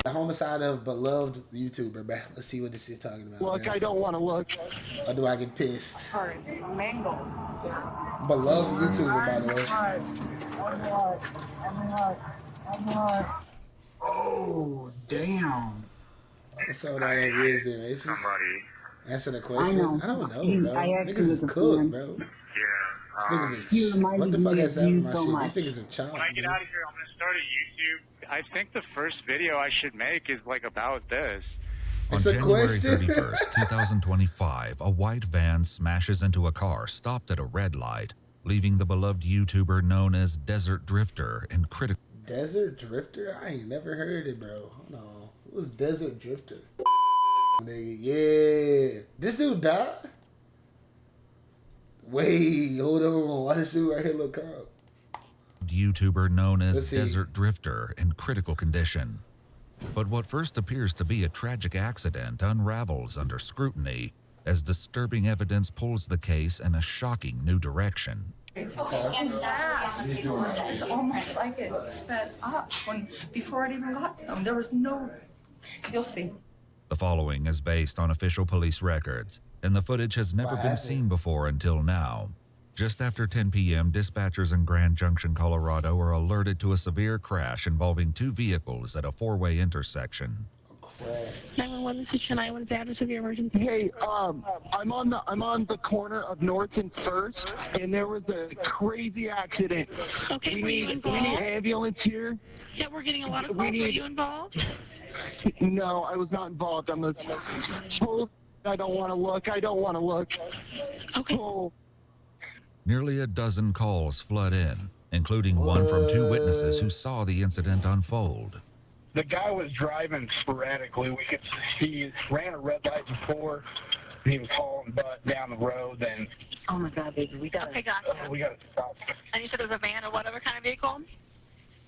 The homicide of beloved YouTuber, man. Let's see what this is talking about. Look, man. I don't want to look. Or do I get pissed? Mango. Beloved YouTuber, by the way. Oh, damn. What's up with all that ribs being racist? Somebody. Answer the question? I don't know, bro. Niggas is cooked, bro. Yeah. These niggas are... What the fuck has happened to my shit? These niggas are child. When I get out of here, I'm going to start a YouTube. I think the first video I should make is like about this. On January 31st, 2025, a white van smashes into a car stopped at a red light, leaving the beloved YouTuber known as Desert Drifter in critical... Desert Drifter? I ain't never heard it, bro. Hold on. Who's Desert Drifter? Nigga, yeah. This dude died? Wait, hold on. Why this dude right here look up? YouTuber known as Desert Drifter in critical condition. But what first appears to be a tragic accident unravels under scrutiny as disturbing evidence pulls the case in a shocking new direction. And that it's almost like it sped up before it even got to him. There was no... You'll see. The following is based on official police records, and the footage has never been seen before until now. Just after 10 p.m., dispatchers in Grand Junction, Colorado are alerted to a severe crash involving two vehicles at a four-way intersection. 911, this is Shania. What's the address of your emergency? Hey, I'm on the corner of North and First, and there was a crazy accident. Okay, we were you need involved? ambulance here. Yeah, we're getting a lot of calls. Were you involved? No, I was not involved. I'm told I don't want to look. I don't want to look. Okay. Oh. Nearly a dozen calls flood in, including one from two witnesses who saw the incident unfold. The guy was driving sporadically. We could see he ran a red light before. He was hauling butt down the road. And oh my God, baby, we got we got to stop. And you said it was a van or whatever kind of vehicle?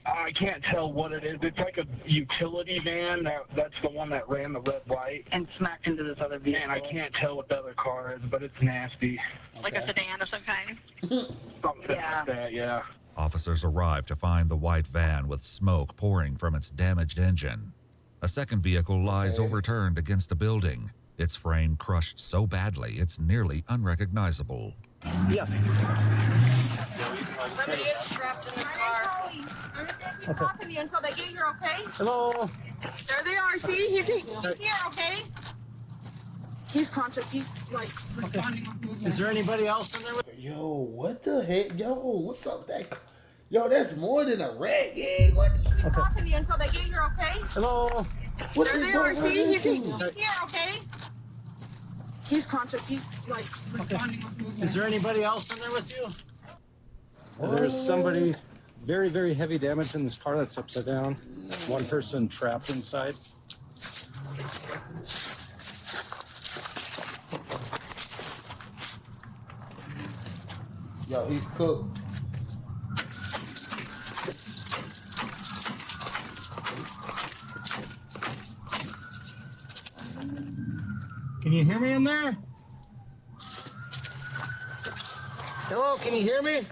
I can't tell what it is. It's like a utility van. That's the one that ran the red light and smacked into this other vehicle. And I can't tell what the other car is, but it's nasty. Like a sedan of some kind? Something like that, yeah. Officers arrive to find the white van with smoke pouring from its damaged engine. A second vehicle lies overturned against a building, its frame crushed so badly it's nearly unrecognizable. Yes. Somebody is trapped in this car. He's talking to you until they get here, okay? Hello. There they are. See? He's here, okay? He's conscious. He's like responding. Okay. Is there anybody else in there? Yo, what the heck? Yo, what's up with that? Yo, that's more than a rat gang. What? He's talking to you until they get here, okay? Hello. What's there they are. See? He's here, into? okay? He's conscious. He's like responding. Is there anybody else in there with you? There's somebody very, very heavy damage in this car that's upside down. One person trapped inside. Yo, he's cooked. Can you hear me in there? Hello, can you hear me?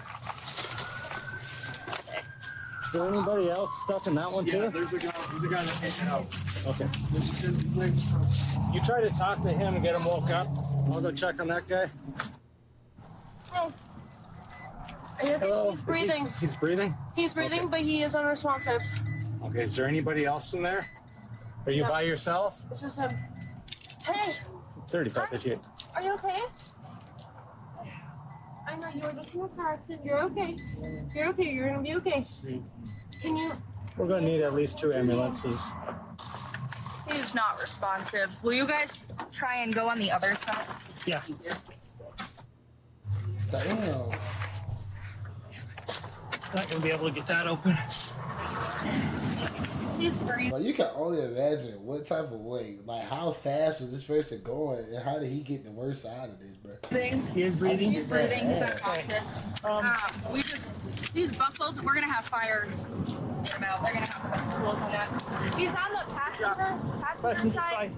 Is there anybody else stuck in that one too? Yeah, there's a guy that can't out. Okay. You try to talk to him and get him woke up. I'll go check on that guy. Oh. Are you okay? Hello. He's breathing. He's breathing? He's breathing, but he is unresponsive. Okay, is there anybody else in there? Are you by yourself? It's just him. Hey, 35, 58. are you okay? I know you were just in a car accident. You're okay. You're okay. You're gonna be okay. Can you? We're gonna need at least 2 ambulances. He's not responsive. Will you guys try and go on the other side? Yeah. Damn. Not gonna be able to get that open. He's breathing. Well, you can only imagine what type of way, like how fast was this person going, and how did he get the worst side of this, bro? He is breathing. He's breathing. He's unconscious. He's buckled. We're gonna have fire. Get him out. They're gonna have tools on that. He's on the passenger side.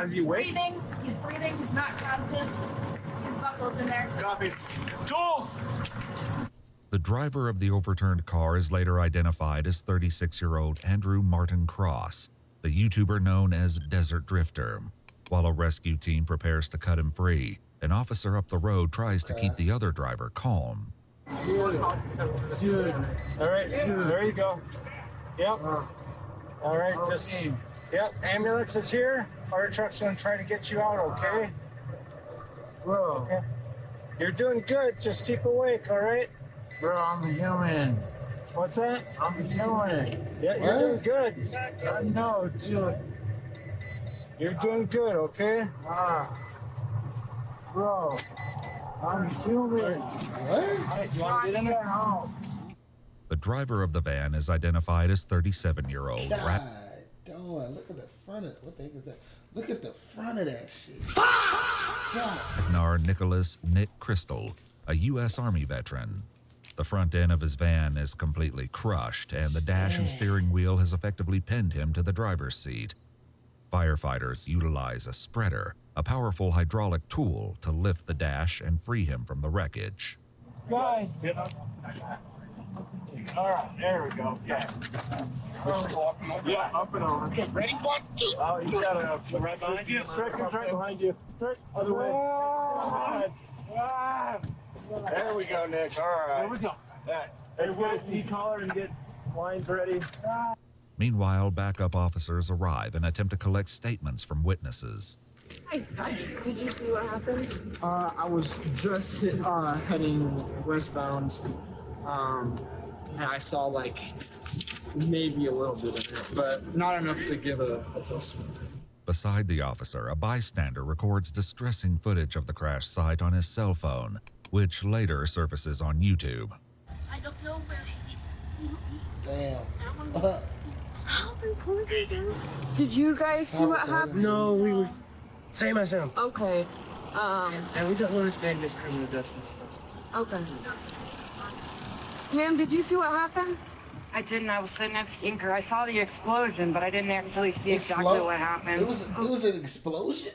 Is he awake? Breathing. He's breathing. He's not conscious. He's buckled in there. Copies. Jules! The driver of the overturned car is later identified as 36-year-old Andrew Martin Cross, the YouTuber known as Desert Drifter. While a rescue team prepares to cut him free, an officer up the road tries to keep the other driver calm. Good. All right, there you go. Yep. All right, just, yep, ambulance is here. Fire truck's gonna try to get you out, okay? Bro. Okay. You're doing good, just keep awake, all right? Bro, I'm a human. What's that? I'm a human. Yeah, you're doing good. I know, dude. You're doing good, okay? Bro, I'm human. What? Get in there home. The driver of the van is identified as 37-year-old God, don't look at the front of what the heck is that? Look at the front of that shit. God. Ragnar Nicholas Nick Crystal, a U.S. Army veteran. The front end of his van is completely crushed, and the dash and steering wheel has effectively pinned him to the driver's seat. Firefighters utilize a spreader, a powerful hydraulic tool, to lift the dash and free him from the wreckage. Guys. All right, there we go. Okay. Yeah, up and over. Okay, ready? 1, 2. Oh, you got a right behind you. Stretch right behind you. Other way. There we go, Nick. All right. There we go. All right. Let's get a C-collar and get lines ready. Meanwhile, backup officers arrive and attempt to collect statements from witnesses. Hi. Did you see what happened? I was just heading westbound, and I saw like maybe a little bit of it, but not enough to give a testimony. Beside the officer, a bystander records distressing footage of the crash site on his cell phone, which later surfaces on YouTube. I don't know where he is. Damn. Stop recording. Did you guys see what happened? No, we were same as him. Okay. And we just want to stand this criminal justice. Okay. Ma'am, did you see what happened? I didn't. I was sitting at Stinker. I saw the explosion, but I didn't actually see exactly what happened. It was an explosion?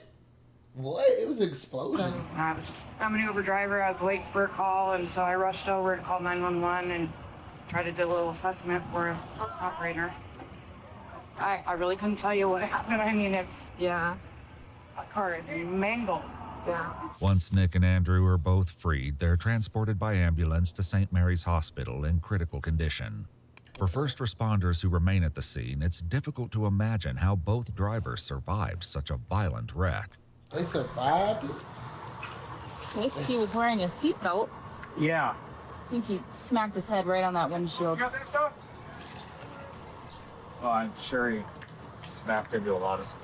What? It was an explosion? I'm an Uber driver. I was waiting for a call, and so I rushed over and called 911 and tried to do a little assessment for an operator. I really couldn't tell you what happened. I mean, it's, yeah, my car is mangled. Yeah. Once Nick and Andrew are both freed, they're transported by ambulance to St. Mary's Hospital in critical condition. For first responders who remain at the scene, it's difficult to imagine how both drivers survived such a violent wreck. They survived it? At least he was wearing a seatbelt. Yeah. I think he smacked his head right on that windshield. You got that stuff? Oh, I'm sure he smacked into a lot of stuff.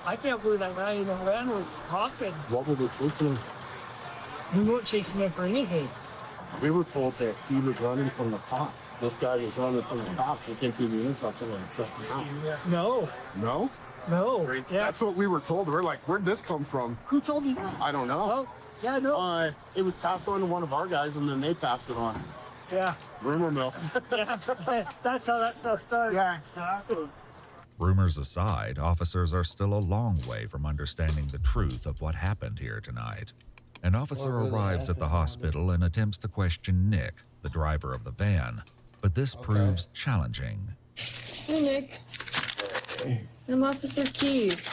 I can't believe that guy in the van was talking. What were they chasing? We weren't chasing him for anything. We were told that he was running from the cops. This guy was running from the cops. He came through the intersection and took him out. No. No? No. Yeah. That's what we were told. We're like, where'd this come from? Who told you that? I don't know. Oh, yeah, no. It was passed on to one of our guys, and then they passed it on. Yeah. Rumor mill. Yeah. That's how that stuff started. Yeah, exactly. Rumors aside, officers are still a long way from understanding the truth of what happened here tonight. An officer arrives at the hospital and attempts to question Nick, the driver of the van, but this proves challenging. Hey, Nick. I'm Officer Keys.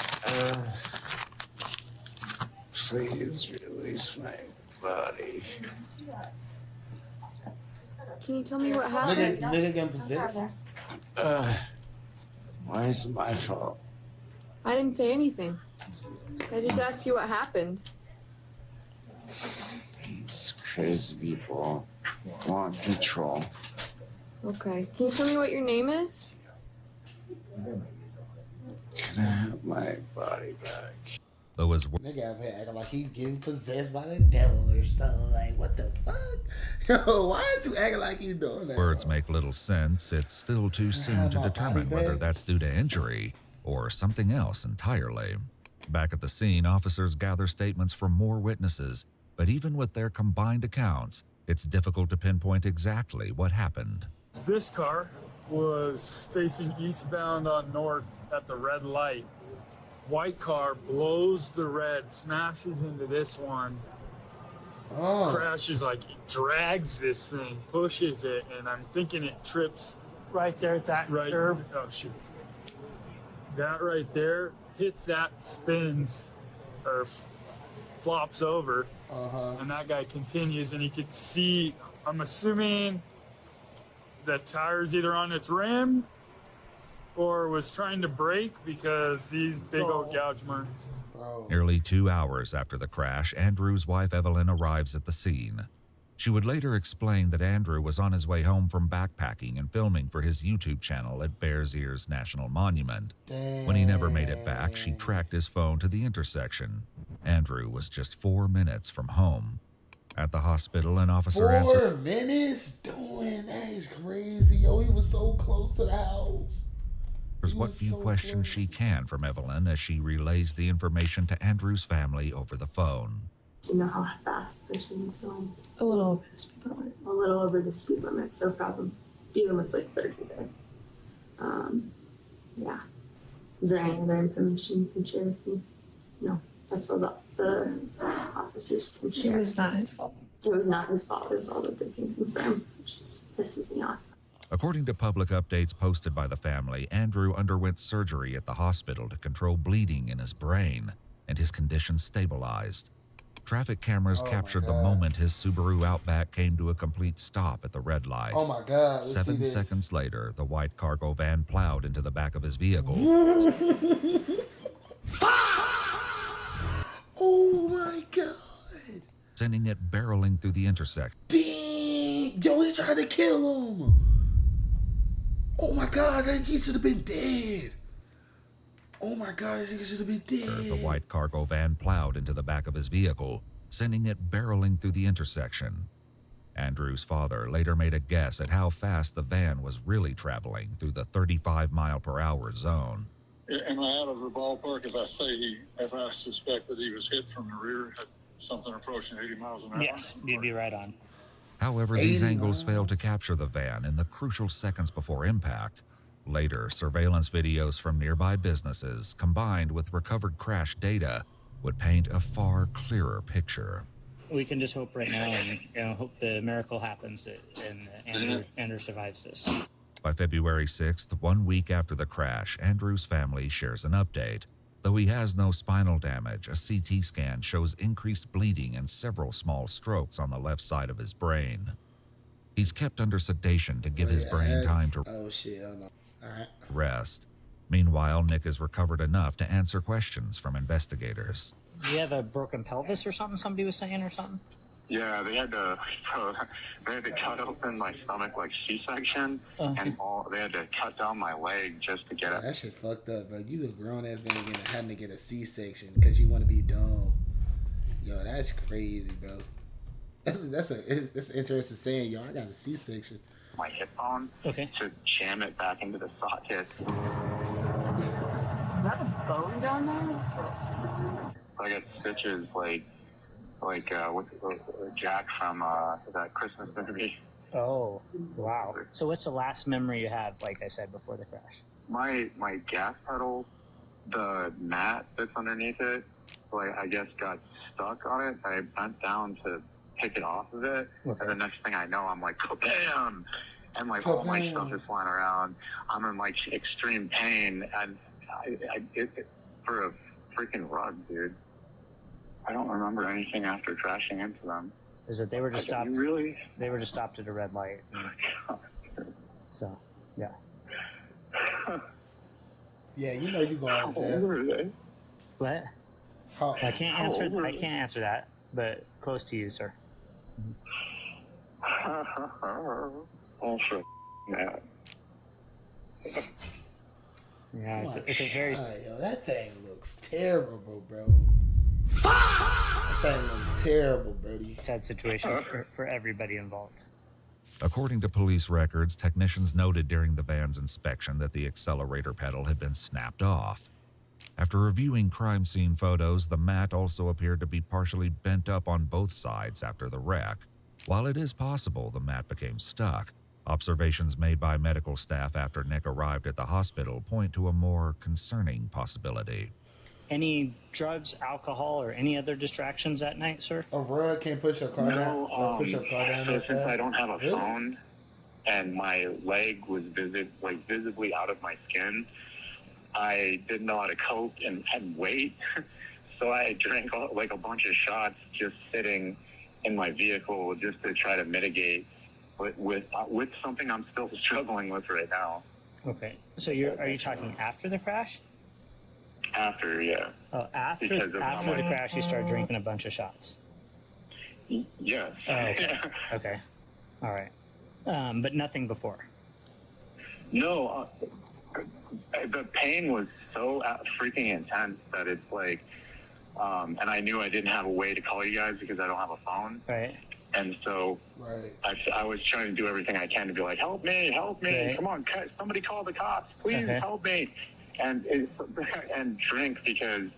Please release my body. Can you tell me what happened? Nigga getting possessed? Why is it my fault? I didn't say anything. I just asked you what happened. These crazy people want control. Okay. Can you tell me what your name is? Can I have my body back? Though his Nigga out here acting like he's getting possessed by the devil or something. Like, what the fuck? Yo, why is you acting like he's doing that? words make little sense, it's still too soon to determine whether that's due to injury or something else entirely. Back at the scene, officers gather statements from more witnesses, but even with their combined accounts, it's difficult to pinpoint exactly what happened. This car was facing eastbound on north at the red light. White car blows the red, smashes into this one, crashes, like it drags this thing, pushes it, and I'm thinking it trips right there at that curb. Oh shoot! That right there hits that, spins, or flops over, and that guy continues, and he could see. I'm assuming the tire's either on its rim or was trying to brake because these big old gouge marks. Nearly 2 hours after the crash, Andrew's wife Evelyn arrives at the scene. She would later explain that Andrew was on his way home from backpacking and filming for his YouTube channel at Bears Ears National Monument. When he never made it back, she tracked his phone to the intersection. Andrew was just 4 minutes from home. At the hospital, an officer answered. 4 minutes? Doing that is crazy. Yo, he was so close to the house. There's what few questions she can from Evelyn as she relays the information to Andrew's family over the phone. Do you know how fast the person is going? A little over the speed limit. A little over the speed limit, so probably speed limit's like 30 there. Yeah. Is there any other information you can share with me? No, that's all the officers can share. It was not his fault. It was not his fault, is all that they can confirm, which just pisses me off. According to public updates posted by the family, Andrew underwent surgery at the hospital to control bleeding in his brain, and his condition stabilized. Traffic cameras captured the moment his Subaru Outback came to a complete stop at the red light. Oh my God. Let's 7 seconds later, the white cargo van plowed into the back of his vehicle. Oh my God. Sending it barreling through the intersection. Damn. Yo, he tried to kill him. Oh my God, he should have been dead. Oh my God, he should have been dead. The white cargo van plowed into the back of his vehicle, sending it barreling through the intersection. Andrew's father later made a guess at how fast the van was really traveling through the 35-mile-per-hour zone. Am I out of the ballpark if I suspect that he was hit from the rear at something approaching 80 miles an hour? Yes, you'd be right on. However, these angles failed to capture the van in the crucial seconds before impact. Later, surveillance videos from nearby businesses, combined with recovered crash data, would paint a far clearer picture. We can just hope right now and hope the miracle happens and Andrew survives this. By February 6th, 1 week after the crash, Andrew's family shares an update. Though he has no spinal damage, a CT scan shows increased bleeding and several small strokes on the left side of his brain. He's kept under sedation to give his brain time to rest. Meanwhile, Nick has recovered enough to answer questions from investigators. Do you have a broken pelvis or something somebody was saying or something? Yeah, they had to cut open my stomach like C-section, and they had to cut down my leg just to get it. That's just fucked up, bro. You a grown ass man having to get a C-section because you want to be dumb. Yo, that's crazy, bro. That's an interesting saying, yo. I got a C-section. My hip bone to jam it back into the socket. Is that a bone down there? I got stitches like Jack from that Christmas movie. Oh, wow. So what's the last memory you have, like I said, before the crash? My gas pedal, the mat that's underneath it, I guess got stuck on it. I bent down to pick it off of it, and the next thing I know, I'm like, bam! And all my stuff is flying around. I'm in extreme pain, and for a freaking rug, dude. I don't remember anything after crashing into them. Is that they were just stopped? Really? They were just stopped at a red light. So, yeah. Yeah, you know you going to jail. What? I can't answer that, but close to you, sir. Oh, shit. Yeah. Yeah, it's a very... Yo, that thing looks terrible, bro. That thing looks terrible, Brody. Sad situation for everybody involved. According to police records, technicians noted during the van's inspection that the accelerator pedal had been snapped off. After reviewing crime scene photos, the mat also appeared to be partially bent up on both sides after the wreck. While it is possible the mat became stuck, observations made by medical staff after Nick arrived at the hospital point to a more concerning possibility. Any drugs, alcohol, or any other distractions at night, sir? A rug can't push your car down. Push your car down so that since fast. I don't have a phone and my leg was visibly out of my skin, I didn't know how to cope and wait. So I drank like a bunch of shots just sitting in my vehicle just to try to mitigate with something I'm still struggling with right now. Okay. So are you talking after the crash? After, yeah. Oh, after the crash, you started drinking a bunch of shots. Yes. Oh, okay. Okay. All right. But nothing before. No, the pain was so freaking intense that it's like, and I knew I didn't have a way to call you guys because I don't have a phone. Right. And so I was trying to do everything I can to be like, help me, right. come on, somebody call the cops, please help me, and drink because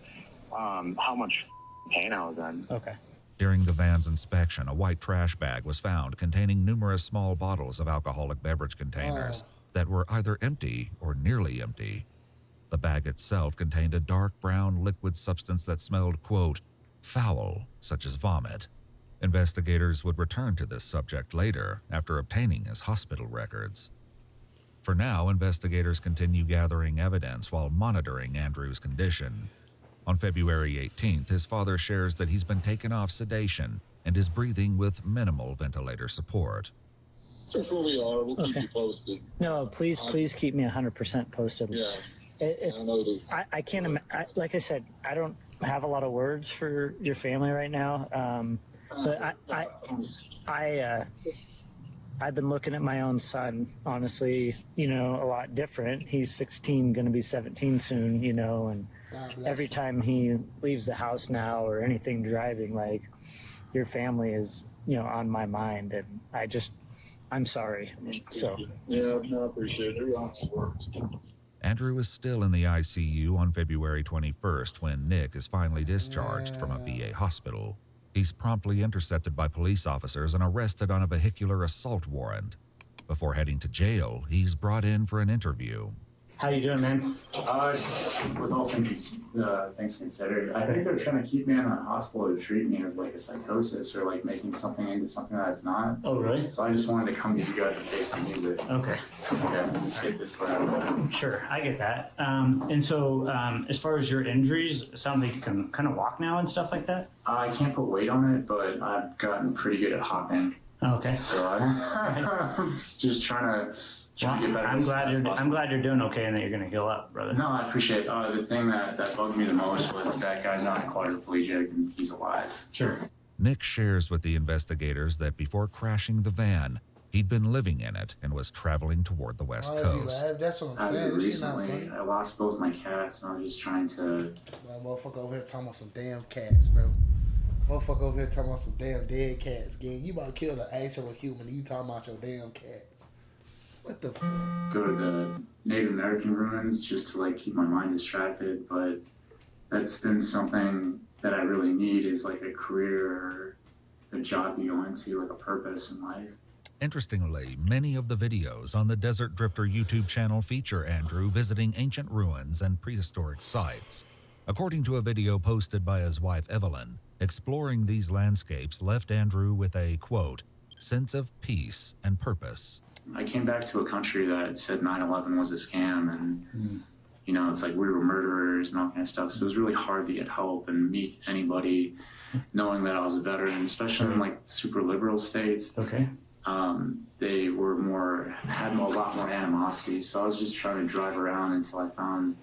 how much pain I was in. Okay. During the van's inspection, a white trash bag was found containing numerous small bottles of alcoholic beverage containers that were either empty or nearly empty. The bag itself contained a dark brown liquid substance that smelled, quote, foul, such as vomit. Investigators would return to this subject later after obtaining his hospital records. For now, investigators continue gathering evidence while monitoring Andrew's condition. On February 18th, his father shares that he's been taken off sedation and is breathing with minimal ventilator support. That's where we are. We'll keep you posted. No, please keep me 100% posted. Yeah. I can't like I said, I don't have a lot of words for your family right now. But I've been looking at my own son, honestly, a lot different. He's 16, going to be 17 soon, and every time he leaves the house now or anything driving, like, your family is, on my mind, and I'm sorry. So. Yeah, no, I appreciate it. Andrew is still in the ICU on February 21st when Nick is finally discharged from a VA hospital. He's promptly intercepted by police officers and arrested on a vehicular assault warrant. Before heading to jail, he's brought in for an interview. How you doing, man? With all things considered, I think they're trying to keep me in a hospital to treat me as like a psychosis or like making something into something that's not. Oh, really? So I just wanted to come to you guys and face the music. Okay. Yeah, just get this part out of it. Sure, I get that. And so as far as your injuries, it sounds like you can kind of walk now and stuff like that? I can't put weight on it, but I've gotten pretty good at hopping. Okay. So I'm just trying to get better. I'm glad you're doing okay and that you're going to heal up, brother. No, I appreciate it. The thing that bugged me the most was that guy's not quadriplegic and he's alive. Sure. Nick shares with the investigators that before crashing the van, he'd been living in it and was traveling toward the West Coast. That's what I'm saying. Recently, I lost both my cats and I was just trying to... Motherfucker over here talking about some damn cats, bro. Motherfucker over here talking about some damn dead cats. Gang, you about to kill the actual human and you talking about your damn cats. What the fuck? Go to the Native American ruins just to like keep my mind distracted, but that's been something that I really need is like a career or a job you go into, like a purpose in life. Interestingly, many of the videos on the Desert Drifter YouTube channel feature Andrew visiting ancient ruins and prehistoric sites. According to a video posted by his wife Evelyn, exploring these landscapes left Andrew with a, quote, sense of peace and purpose. I came back to a country that said 9/11 was a scam and, it's like we were murderers and all kind of stuff. So it was really hard to get help and meet anybody knowing that I was a veteran, especially in like super liberal states. Okay. They had a lot more animosity. So I was just trying to drive around until I found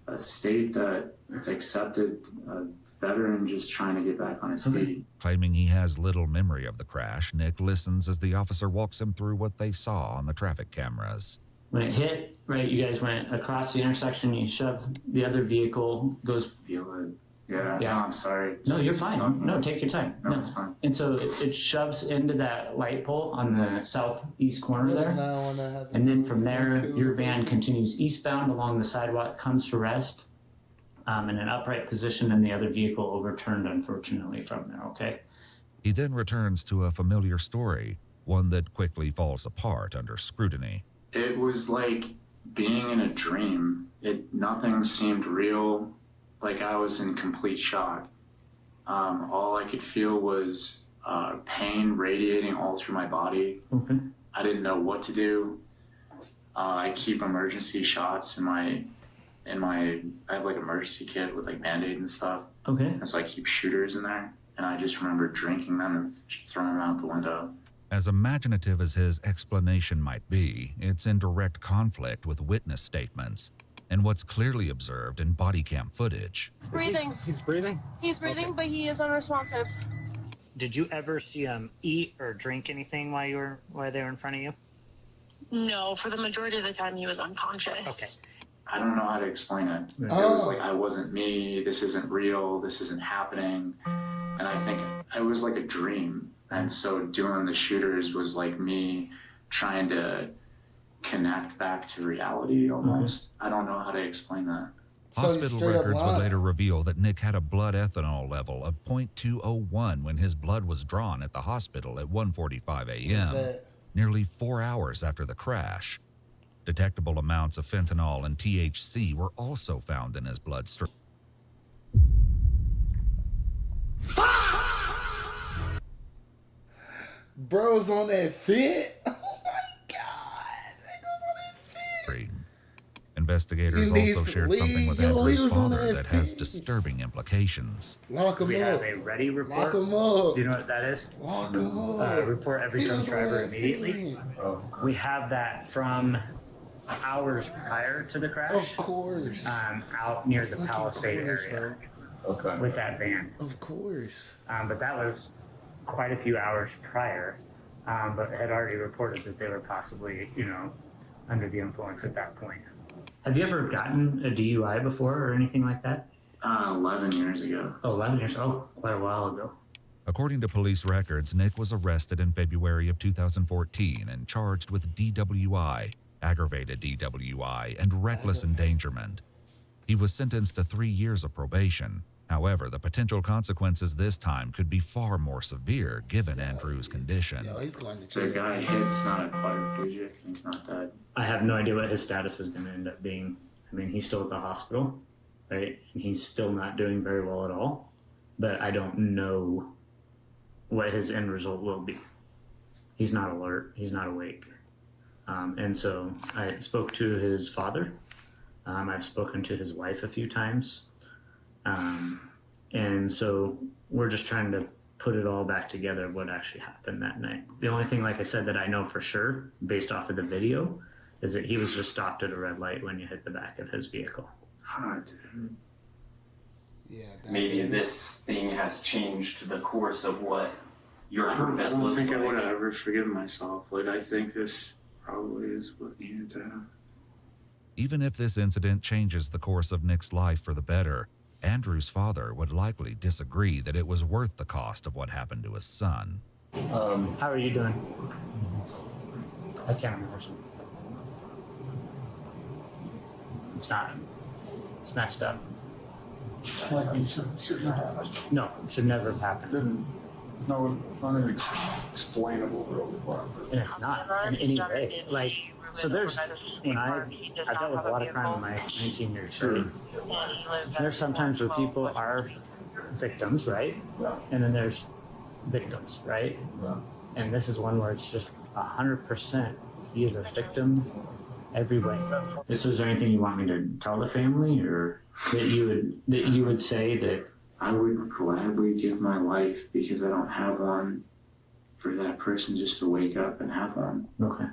a state that accepted a veteran just trying to get back on his feet. Claiming he has little memory of the crash, Nick listens as the officer walks him through what they saw on the traffic cameras. When it hit, right, you guys went across the intersection, you shoved the other vehicle, goes... Feel it. Yeah, no, I'm sorry. No, you're fine. No, take your time. No, it's fine. And so it shoves into that light pole on the southeast corner there. And then from there, your van continues eastbound along the sidewalk, comes to rest in an upright position, and the other vehicle overturned, unfortunately, from there, okay? He then returns to a familiar story, one that quickly falls apart under scrutiny. It was like being in a dream. Nothing seemed real. like I was in complete shock. All I could feel was pain radiating all through my body. Okay. I didn't know what to do. I keep emergency shots in my I have like emergency kit with like Band-Aid and stuff. Okay. And so I keep shooters in there, and I just remember drinking them and throwing them out the window. As imaginative as his explanation might be, it's in direct conflict with witness statements and what's clearly observed in body cam footage. He's breathing. He's breathing? He's breathing, okay. But he is unresponsive. Did you ever see him eat or drink anything while they were in front of you? No, for the majority of the time he was unconscious. Okay. I don't know how to explain it. It was like, I wasn't me, this isn't real, this isn't happening. And I think it was like a dream. And so doing the shooters was like me trying to connect back to reality almost. I don't know how to explain that. Hospital records would later reveal that Nick had a blood ethanol level of 0.201 when his blood was drawn at the hospital at 1:45 a.m., nearly 4 hours after the crash. Detectable amounts of fentanyl and THC were also found in his bloodstream. Bro's on that fit. Oh my God. Niggas on that fit. Investigators also shared something with Andrew's father that has disturbing implications. Lock him up. We have a ready report. Lock him up. Do you know what that is? Lock him up. Report every drunk driver immediately. We have that from hours prior to the crash. Of course. Out near the Palisade area. Okay. With that van. Of course. But that was quite a few hours prior. But had already reported that they were possibly, under the influence at that point. Have you ever gotten a DUI before or anything like that? 11 years ago. Oh, 11 years. Oh, quite a while ago. According to police records, Nick was arrested in February of 2014 and charged with DWI, aggravated DWI, and reckless endangerment. He was sentenced to 3 years of probation. However, the potential consequences this time could be far more severe given Andrew's condition. He's going to jail. The guy hit's not a quadriplegic, he's not dead. I have no idea what his status is going to end up being. I mean, he's still at the hospital, right? And he's still not doing very well at all. But I don't know what his end result will be. He's not alert. He's not awake. And so I spoke to his father. I've spoken to his wife a few times. And so we're just trying to put it all back together, what actually happened that night. The only thing, like I said, that I know for sure, based off of the video, is that he was just stopped at a red light when you hit the back of his vehicle. Yeah. Maybe this thing has changed the course of what your purpose looks like. I don't think I would have ever forgiven myself. Like, I think this probably is what needed to happen. Even if this incident changes the course of Nick's life for the better, Andrew's father would likely disagree that it was worth the cost of what happened to his son. How are you doing? I can't imagine. It's not. It's messed up. Like you shouldn't have happened. No, it should never have happened. It's not even explainable, really. And it's not in any way. Like, so there's, when I've dealt with a lot of crime in my 19 years, right? There's sometimes where people are victims, right? And then there's victims, right? And this is one where it's just 100%. He is a victim every way. Is there anything you want me to tell the family, or that you would say that? I would gladly give my life, because I don't have one, for that person just to wake up and have one. Okay.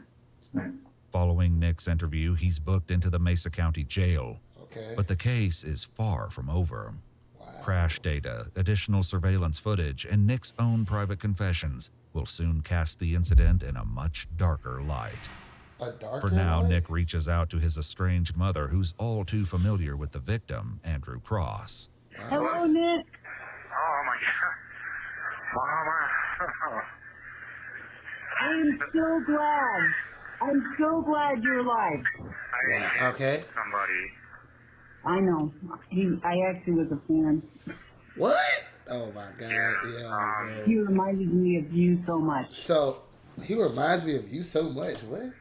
Right. Following Nick's interview, he's booked into the Mesa County Jail. Okay. But the case is far from over. Wow. Crash data, additional surveillance footage, and Nick's own private confessions will soon cast the incident in a much darker light. For now, Nick reaches out to his estranged mother, who's all too familiar with the victim, Andrew Cross. Hello, Nick. Oh my God. I'm so glad. I'm so glad you're alive. Okay. Somebody. I know. I actually was a fan. What? Oh my God. Yeah. He reminded me of you so much. So, he reminds me of you so much. What?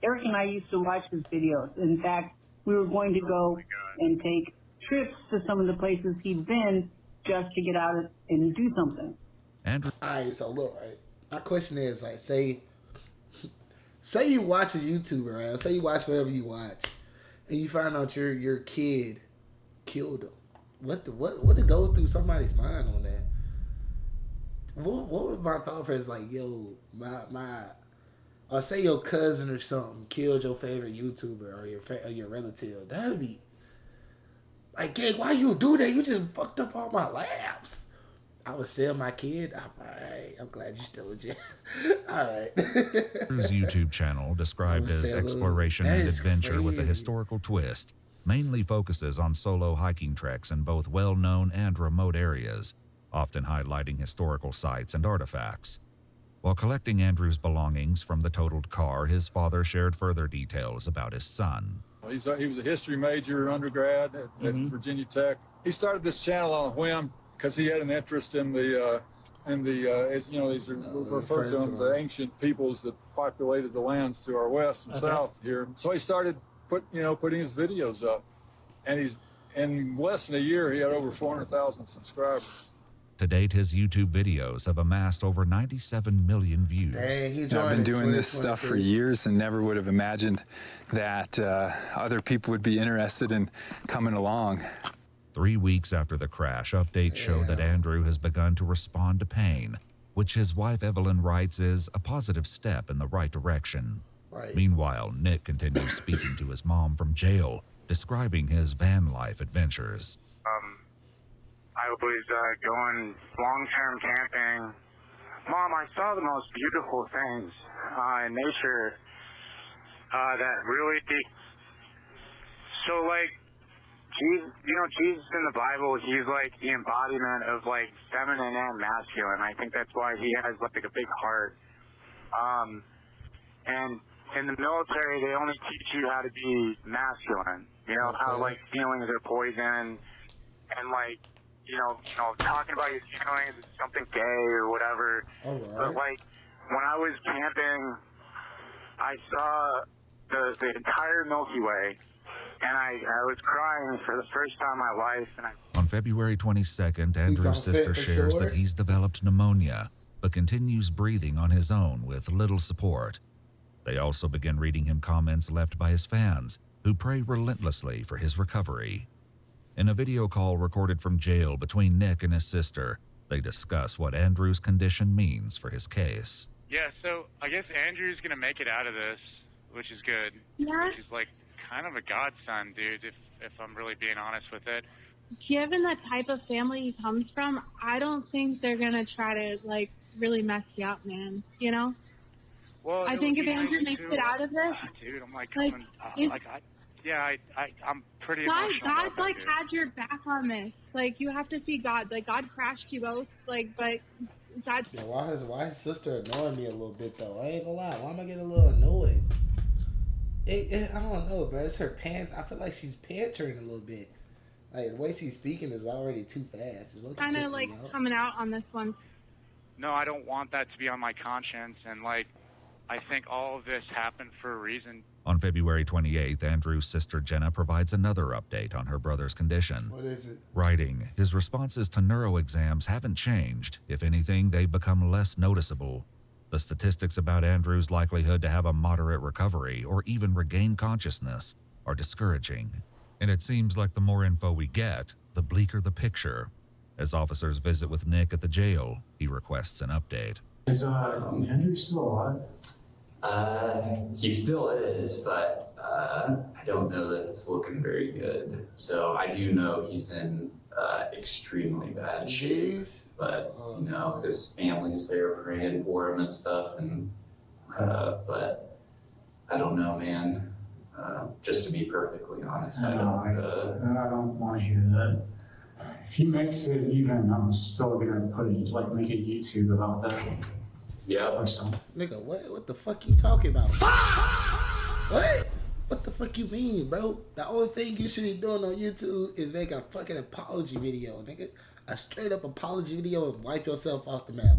Eric and I used to watch his videos. In fact, we were going to go and take trips to some of the places he'd been just to get out and do something. Andrew. Alright, so look, right. My question is, like, say you watch a YouTuber, right? Say you watch whatever you watch, and you find out your kid killed him. What did go through somebody's mind on that? What was my thought process? Like, yo, or say your cousin or something killed your favorite YouTuber or your relative. That would be like, gang, why you do that? You just fucked up all my laughs. I would sell my kid. Alright, I'm glad you're still legit. Alright. Andrew's YouTube channel, described as exploration and adventure with a historical twist, mainly focuses on solo hiking treks in both well-known and remote areas, often highlighting historical sites and artifacts. While collecting Andrew's belongings from the totaled car, his father shared further details about his son. He was a history major undergrad at Virginia Tech. He started this channel on a whim because he had an interest in the as you know, these are referred to them, the ancient peoples that populated the lands to our west and south here. So he started putting his videos up, and in less than a year he had over 400,000 subscribers. To date, his YouTube videos have amassed over 97 million views. Dang, I've been doing this stuff for years and never would have imagined that other people would be interested in coming along. 3 weeks after the crash, updates show that Andrew has begun to respond to pain, which his wife Evelyn writes is a positive step in the right direction. Meanwhile, Nick continues speaking to his mom from jail, describing his van life adventures. I was going long-term camping. Mom, I saw the most beautiful things in nature that really... So, like, Jesus in the Bible, he's like the embodiment of like feminine and masculine. I think that's why he has like a big heart. And in the military, they only teach you how to be masculine. You know, how like feelings are poison, and like, talking about your feelings is something gay or whatever. But like, when I was camping, I saw the entire Milky Way. And I was crying for the first time in my life. And On February 22nd, Andrew's sister shares that he's developed pneumonia, but continues breathing on his own with little support. They also begin reading him comments left by his fans, who pray relentlessly for his recovery. In a video call recorded from jail between Nick and his sister, they discuss what Andrew's condition means for his case. Yeah, so I guess Andrew's going to make it out of this, which is good. Yeah. Which is like kind of a godsend, dude, if I'm really being honest with it. Given the type of family he comes from, I don't think they're gonna try to like really mess you up, man. You know? Well, I think if Andrew makes it out of this, dude, I'm like, I'm pretty God, emotional. God's about like that, had your back on this. Like you have to see God. Like God crashed you both. Like, but God. Yeah, why his sister annoying me a little bit though? I ain't gonna lie. Why am I getting a little annoyed? I don't know, bro. It's her pants. I feel like she's pantering a little bit. Like the way she's speaking is already too fast. It's Kind of like coming out on this one. No, I don't want that to be on my conscience, and like, I think all of this happened for a reason. On February 28th, Andrew's sister Jenna provides another update on her brother's condition. What is it? Writing, his responses to neuro exams haven't changed. If anything, they've become less noticeable. The statistics about Andrew's likelihood to have a moderate recovery or even regain consciousness are discouraging. And it seems like the more info we get, the bleaker the picture. As officers visit with Nick at the jail, he requests an update. Is Andrew still alive? He still is, but I don't know that it's looking very good. So I do know he's in extremely bad shape. But his family's there praying for him and stuff, and but I don't know, man. Just to be perfectly honest, I don't want to hear that. If he makes it even, I'm still gonna make a YouTube about that. Yeah. Or something. Nigga, what the fuck you talking about? What? What the fuck you mean, bro? The only thing you should be doing on YouTube is making a fucking apology video, nigga. A straight up apology video and wipe yourself off the map.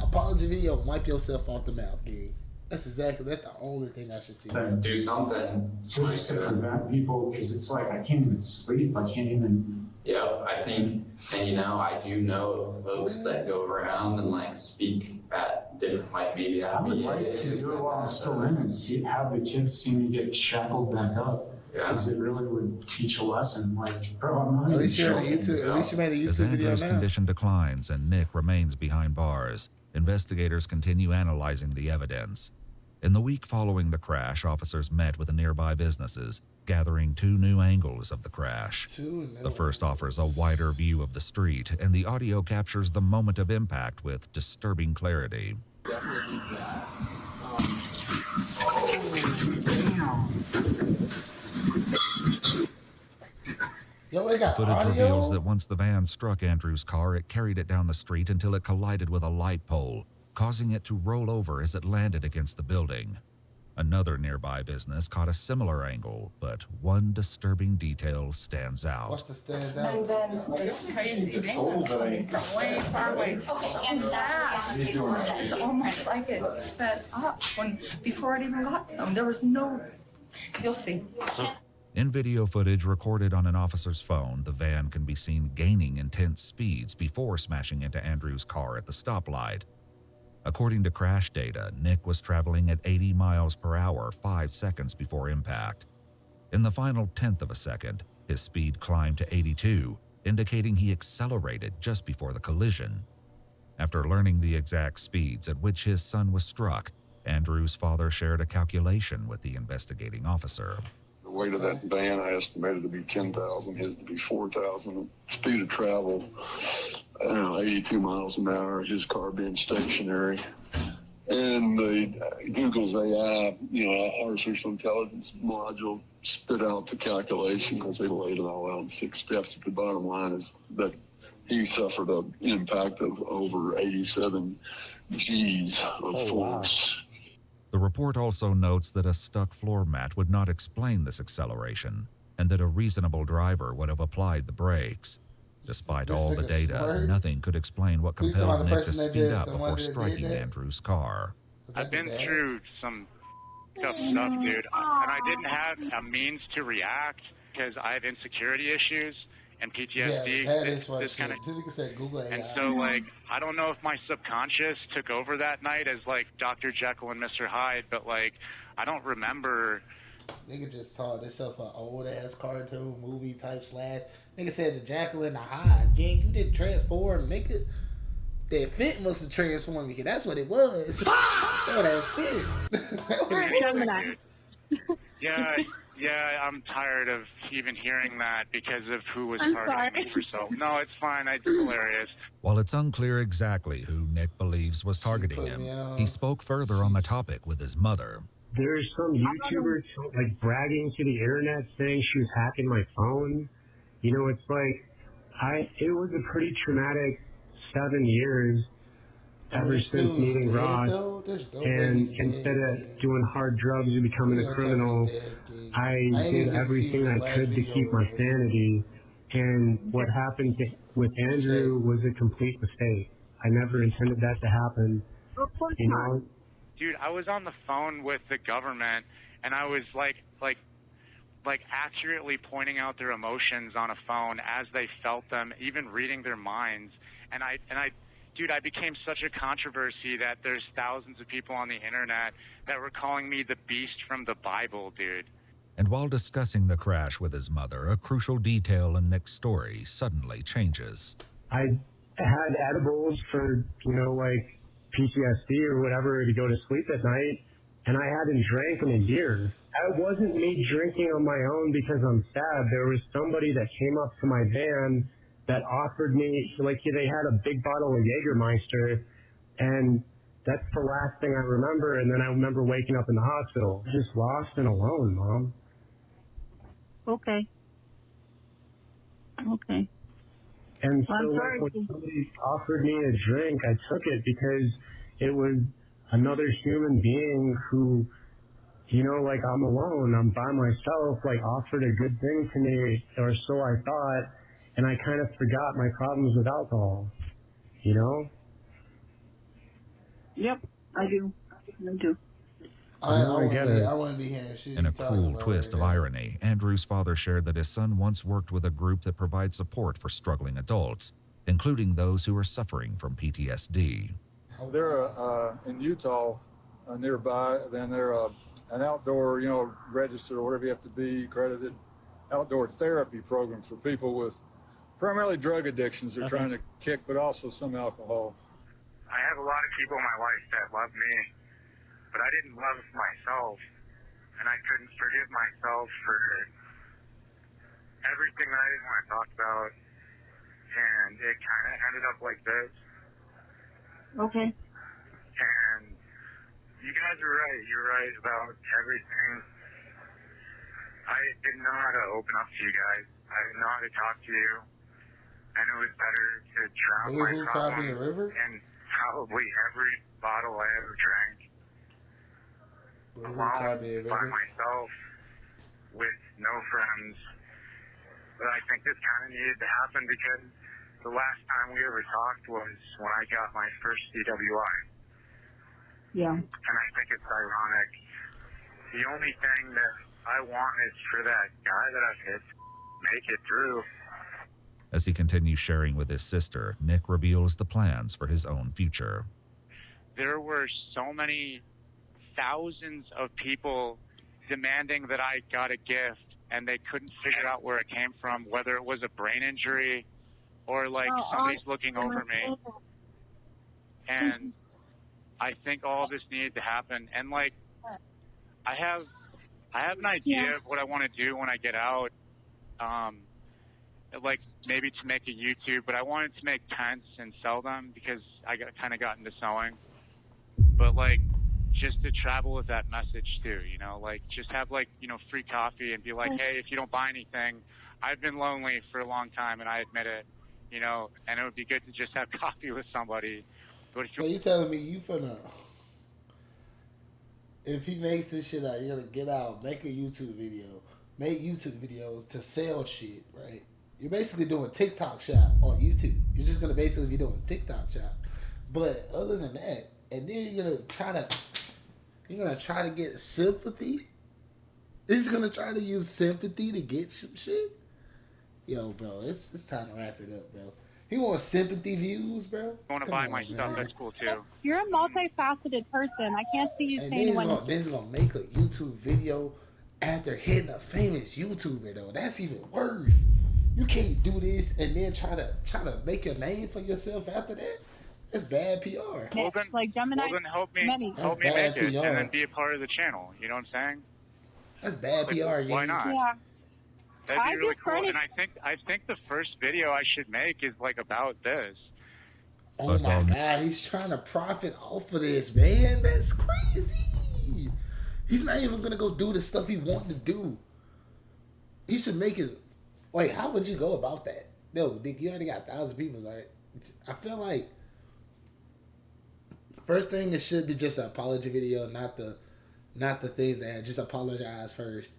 Apology video and wipe yourself off the map, dude. That's the only thing I should see. Do something. Just to prevent people, because it's like I can't even sleep. I can't even. Yeah, I think, and I do know of folks that go around and like speak at different, like maybe I would like to do it while I'm still in and have the kids see me get shackled back up. Because it really would teach a lesson. Like, bro, I'm not even sure. As Andrew's condition declines and Nick remains behind bars, investigators continue analyzing the evidence. In the week following the crash, officers met with the nearby businesses, gathering 2 new angles of the crash. The first offers a wider view of the street, and the audio captures the moment of impact with disturbing clarity. The footage reveals that once the van struck Andrew's car, it carried it down the street until it collided with a light pole, causing it to roll over as it landed against the building. Another nearby business caught a similar angle, but one disturbing detail stands out. What's the stand out? And then it's crazy. From way far away. And that is almost like it sped up before it even got to him. There was no. You'll see. In video footage recorded on an officer's phone, the van can be seen gaining intense speeds before smashing into Andrew's car at the stoplight. According to crash data, Nick was traveling at 80 miles per hour 5 seconds before impact. In the final tenth of a second, his speed climbed to 82, indicating he accelerated just before the collision. After learning the exact speeds at which his son was struck, Andrew's father shared a calculation with the investigating officer. The weight of that van, I estimated to be 10,000, his to be 4,000. Speed of travel, 82 miles an hour, his car being stationary. And Google's AI, artificial intelligence module spit out the calculation because they laid it all out in 6 steps. But the bottom line is that he suffered an impact of over 87 G's of force. Wow. The report also notes that a stuck floor mat would not explain this acceleration, and that a reasonable driver would have applied the brakes. Despite all the data, nothing could explain what compelled Nick to speed up before striking Andrew's car. I've been through some tough stuff, dude, and I didn't have a means to react because I have insecurity issues and PTSD. Yeah, that is what this kind of. Google AI. And so, I don't know if my subconscious took over that night as Dr. Jekyll and Mr. Hyde, but I don't remember. Nigga just saw this of an old ass cartoon movie type slash. Nigga said the Jekyll and the Hyde. Gang, you didn't transform, nigga. That fit must have transformed because that's what it was. That fit. Yeah, I'm tired of even hearing that because of who was targeting me for so. No, it's fine. It's hilarious. While it's unclear exactly who Nick believes was targeting him, he spoke further on the topic with his mother. There's some YouTuber bragging to the internet saying she was hacking my phone. It's it was a pretty traumatic 7 years ever since meeting Ross. And instead of doing hard drugs and becoming a criminal, I did everything I could to keep my sanity. And what happened with Andrew was a complete mistake. I never intended that to happen. Dude, I was on the phone with the government, and I was accurately pointing out their emotions on a phone as they felt them, even reading their minds. And I became such a controversy that there's thousands of people on the internet that were calling me the beast from the Bible, dude. And while discussing the crash with his mother, a crucial detail in Nick's story suddenly changes. I had edibles for, PTSD or whatever to go to sleep at night, and I hadn't drank in a year. It wasn't me drinking on my own because I'm sad. There was somebody that came up to my van that offered me, they had a big bottle of Jägermeister, and that's the last thing I remember. And then I remember waking up in the hospital, just lost and alone, Mom. Okay. And so when somebody offered me a drink, I took it because it was another human being who, I'm alone, I'm by myself, offered a good thing to me, or so I thought, and I kind of forgot my problems with alcohol, Yep, I do. I wouldn't be hearing shit. In a cruel twist of irony, Andrew's father shared that his son once worked with a group that provides support for struggling adults, including those who are suffering from PTSD. They're in Utah nearby, then they're an outdoor, registered or whatever you have to be, accredited outdoor therapy program for people with primarily drug addictions they're trying to kick, but also some alcohol. I have a lot of people in my life that love me, but I didn't love myself, and I couldn't forgive myself for everything that I didn't want to talk about, and it kind of ended up like this. Okay. And you guys are right. You're right about everything. I didn't know how to open up to you guys. I didn't know how to talk to you. And it was better to drown my problem in probably every bottle I ever drank. Alone, by myself, with no friends. But I think this kind of needed to happen because the last time we ever talked was when I got my first DWI. Yeah. And I think it's ironic. The only thing that I want is for that guy that I've hit to make it through. As he continues sharing with his sister, Nick reveals the plans for his own future. There were so many thousands of people demanding that I got a gift, and they couldn't figure out where it came from, whether it was a brain injury or like somebody's looking over me. And I think all of this needed to happen. And like, I have an idea of what I want to do when I get out. Like maybe to make a YouTube, but I wanted to make tents and sell them because I kind of got into sewing. But like, just to travel with that message too, like just have like, free coffee and be like, hey, if you don't buy anything, I've been lonely for a long time and I admit it, and it would be good to just have coffee with somebody. But so you telling me you finna, if he makes this shit out, you're gonna get out, make a YouTube video, make YouTube videos to sell shit, right? You're basically doing TikTok shop on YouTube. You're just gonna basically be doing TikTok shop. But other than that, and then you're gonna try to get sympathy. He's gonna try to use sympathy to get some shit. Yo, bro, it's time to wrap it up, bro. He wants sympathy views, bro. I want to buy my stuff. That's cool too. You're a multifaceted person. I can't see you saying one. Then he's gonna make a YouTube video after hitting a famous YouTuber though. That's even worse. You can't do this and then try to make a name for yourself after that. That's bad PR. Well, then, like Gemini, help me make it, and then be a part of the channel. You know what I'm saying? That's bad PR. Why not? Yeah. That'd be really cool. And I think the first video I should make is like about this. Oh my God, he's trying to profit off of this, man. That's crazy. He's not even gonna go do the stuff he wanted to do. He should make it. Wait, how would you go about that? No, Dick, you already got 1,000 people. Like, I feel like first thing, it should be just an apology video, not the things that just apologize first.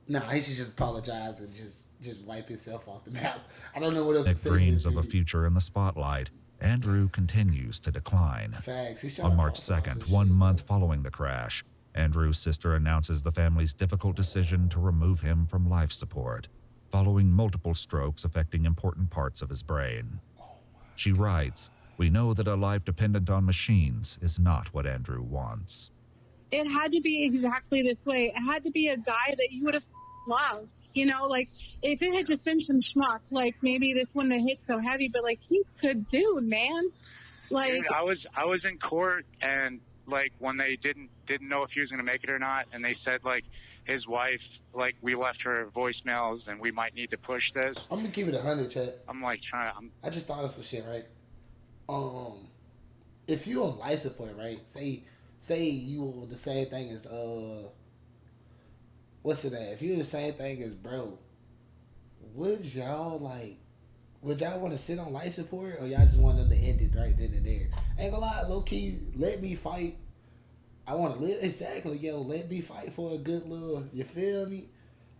Nah, he should just apologize and just wipe himself off the map. I don't know what else to say. Nick dreams of a future in the spotlight. Andrew continues to decline. Facts. On March 2nd, 1 month following the crash, Andrew's sister announces the family's difficult decision to remove him from life support, following multiple strokes affecting important parts of his brain. She writes, "We know that a life dependent on machines is not what Andrew wants." It had to be exactly this way. It had to be a guy that you would have loved. Like if it had just been some schmuck, like maybe this wouldn't have hit so heavy, but like he's a good dude, man. Like dude, I was in court and like when they didn't know if he was gonna make it or not, and they said like his wife, like we left her voicemails and we might need to push this. I'm gonna keep it 100, chat. I'm like I just thought of some shit, right? If you on life support, right? Say you the same thing as what's it at? If you the same thing as bro, would y'all want to sit on life support, or y'all just want them to end it right then and there? I ain't gonna lie, low key, let me fight. I want to live exactly, yo. Let me fight for a good little. You feel me?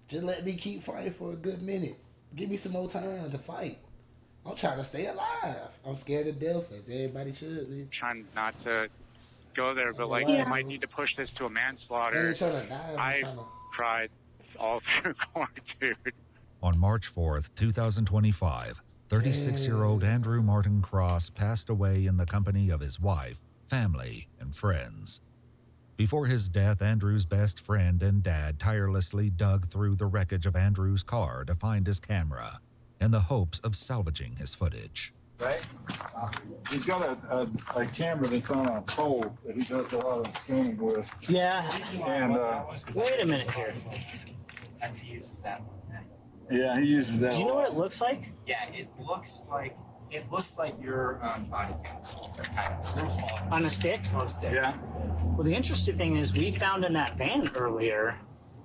Just let me keep fighting for a good minute. Give me some more time to fight. I'm trying to stay alive. I'm scared to death, as everybody should be. Trying not to go there, but like you might need to push this to a manslaughter. I cried all through court, dude. On March 4th, 2025, 36-year-old Andrew Martin Cross passed away in the company of his wife, family, and friends. Before his death, Andrew's best friend and dad tirelessly dug through the wreckage of Andrew's car to find his camera in the hopes of salvaging his footage. Right? He's got a camera that's on a pole that he does a lot of filming with. Yeah. And wait a minute here. He uses that one. Yeah, he uses that. Do you know what it looks like? Yeah, it looks like your body cam. On a stick? On a stick. Yeah. Well, the interesting thing is we found in that van earlier,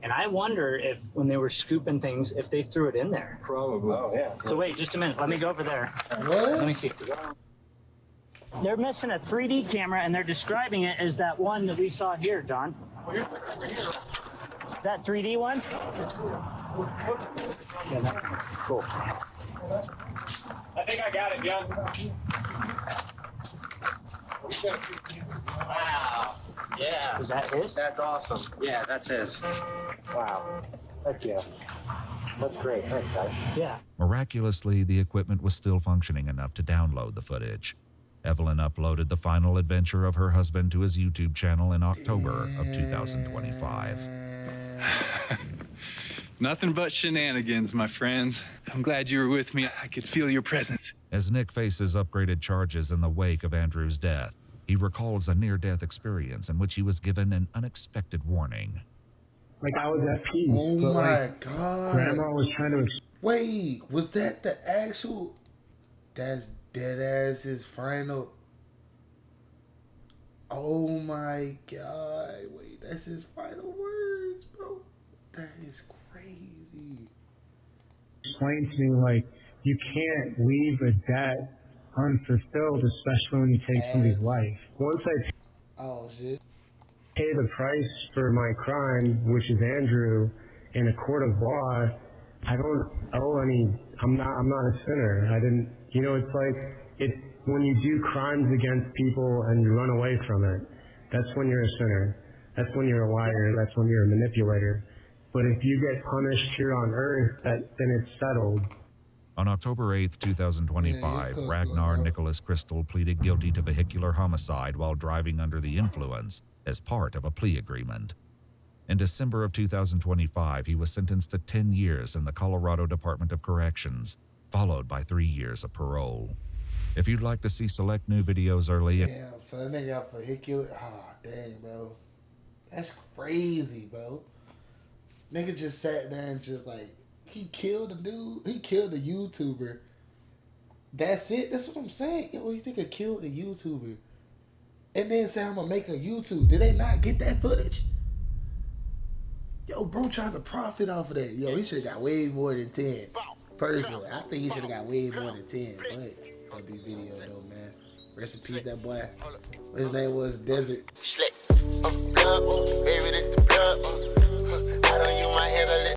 and I wonder if when they were scooping things, if they threw it in there. Probably. Oh, yeah. So wait, just a minute. Let me go over there. What? Let me see. They're missing a 3D camera, and they're describing it as that one that we saw here, John. That 3D one? Yeah, cool. I think I got it, John. Wow. Yeah. Is that his? That's awesome. Yeah, that's his. Wow. Heck yeah. That's great. Thanks, guys. Yeah. Miraculously, the equipment was still functioning enough to download the footage. Evelyn uploaded the final adventure of her husband to his YouTube channel in October of 2025. Nothing but shenanigans, my friends. I'm glad you were with me. I could feel your presence. As Nick faces upgraded charges in the wake of Andrew's death, he recalls a near-death experience in which he was given an unexpected warning. Like, I was at peace. Oh but, my like, God. Grandma was trying to... Wait, was that the actual... That's dead ass his final... Oh my God. Wait, that's his final words, bro. That is crazy. Explain to me, like, you can't leave a debt unfulfilled, especially when you take somebody's life. Once I pay the price for my crime, which is Andrew, in a court of law, I don't owe any. I'm not a sinner. I didn't. You know, it's like when you do crimes against people and you run away from it. That's when you're a sinner. That's when you're a liar. That's when you're a manipulator. But if you get punished here on earth, then it's settled. On October 8, 2025, Ragnar Nicholas Crystal pleaded guilty to vehicular homicide while driving under the influence as part of a plea agreement. In December of 2025, he was sentenced to 10 years in the Colorado Department of Corrections, followed by 3 years of parole. If you'd like to see select new videos early... Damn, so that nigga got vehicular... Ah, dang, bro. That's crazy, bro. Nigga just sat there and just like... He killed a dude. He killed a YouTuber. That's it. That's what I'm saying. Yo, you think I killed a YouTuber? And then say I'm gonna make a YouTube. Did they not get that footage? Yo, bro trying to profit off of that. Yo, he should have got way more than 10. Personally, I think he should have got way more than 10. But that'd be video though, man. Rest in peace, that boy. His name was Desert. Baby, this the blood.